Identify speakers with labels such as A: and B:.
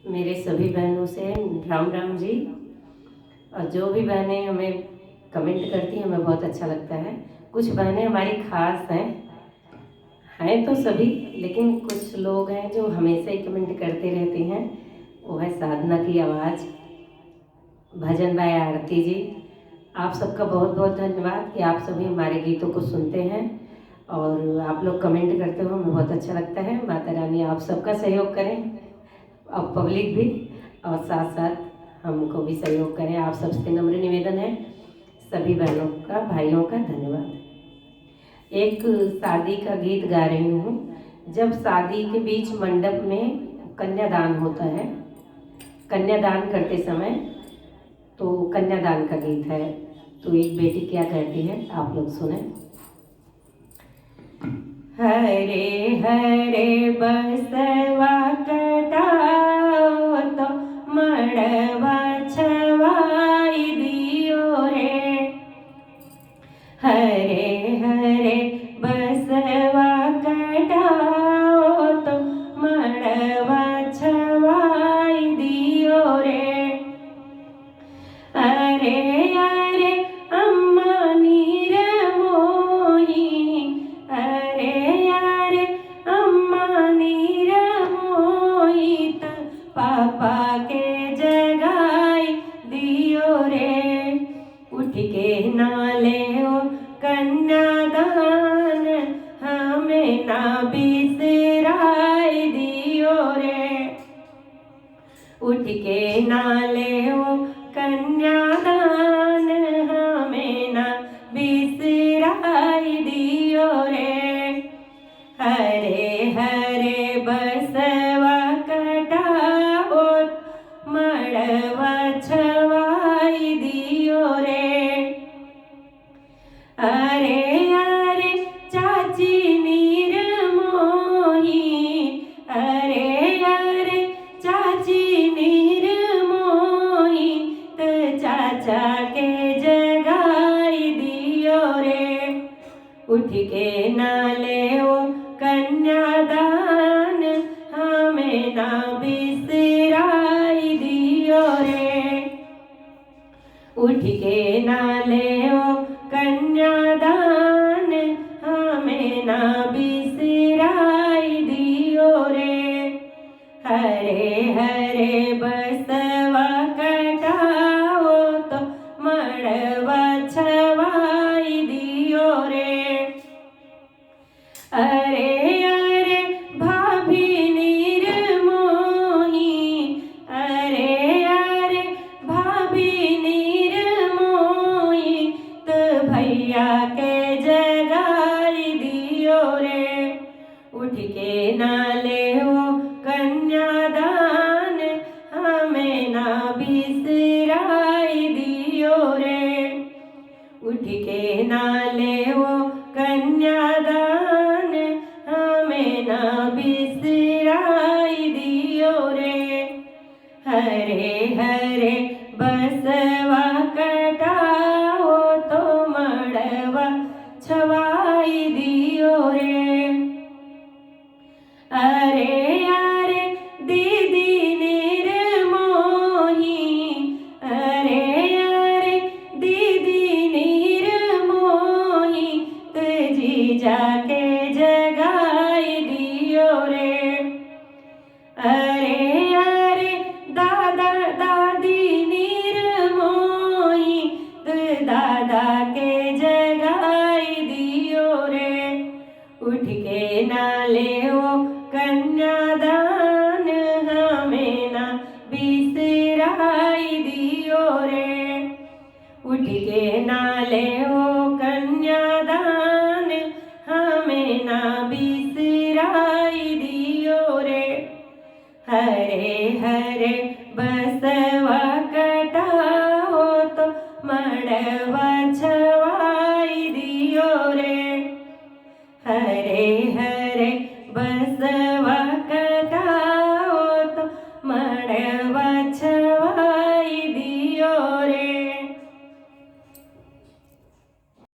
A: मेरे सभी बहनों से राम राम जी। और जो भी बहनें हमें कमेंट करती हैं हमें बहुत अच्छा लगता है। कुछ बहनें हमारी खास हैं तो सभी, लेकिन कुछ लोग हैं जो हमेशा ही कमेंट करते रहते हैं। वो है साधना की आवाज़, भजन बाय आरती जी। आप सबका बहुत बहुत धन्यवाद कि आप सभी हमारे गीतों को सुनते हैं और आप लोग कमेंट करते हो, हमें बहुत अच्छा लगता है। माता रानी आप सबका सहयोग करें और पब्लिक भी, और साथ साथ हमको भी सहयोग करें। आप सबसे नम्र निवेदन है। सभी बहनों का, भाइयों का धन्यवाद। एक शादी का गीत गा रही हूँ। जब शादी के बीच मंडप में कन्यादान होता है, कन्यादान करते समय, तो कन्यादान का गीत है। तो एक बेटी क्या कहती है आप लोग सुने। हरे हरे बसवा कटाओ तो मड़वा छवाई दियो रे। हरे हरे बसवा कटाओ तो मड़वा छवाई दियो रे। अरे अरे अम्मा नीर मोही, अरे अरे अम्मा नीर मोही, त पापा के जगाई दियो रे। उठ के नाले ओ कन्यादान, हमें ना बिसराई दियो रे। उठ के नाले ओ कन्यादान, हमें ना बिसराई दियो रे। हरे हरे बसवा कटाओ मड़वा छवाई दियो रे। अरे अरे चाची नीर मोही, अरे अरे चाची नीर मोही, त चाचा के जगाई दियो रे। उठ के नाले ओ कन्यादान, हमें ना बिसराई दियो रे। उठ के नाले ओ कन्यादान, हमें ना बिसराई दियो रे। हरे हरे बसवा कटाओ तो मड़वा छवाई दियो रे। अरे अरे भाभी नीर मोही, अरे अरे भाभी नीर मोही, तो भैया के जगाई दियो रे। उठ के नाले हो कन्यादान, हमें ना बिसराई दियो रे। उठ के नाले हो कन्यादान, हमें ना बिसराई दियो रे। हरे हरे बसवा कटाओ तो मड़वा छवाई दियो रे। अरे अरे दीदी नीर मोही, अरे अरे दीदी नीर मोही, त जीजा के जगाई दियो रे। अरे अरे दादा दादी नीर मोही, त दादा के जगाई दियो रे। उठ के नाले ओ कन्यादान, हमें ना बिसराई दियो रे। उठ के नाले ओ कन्यादान, हमें ना बिसराई दियो रे। हरे हरे बसवा कटाओ तो मड़वा छवाई दियो रे। हरे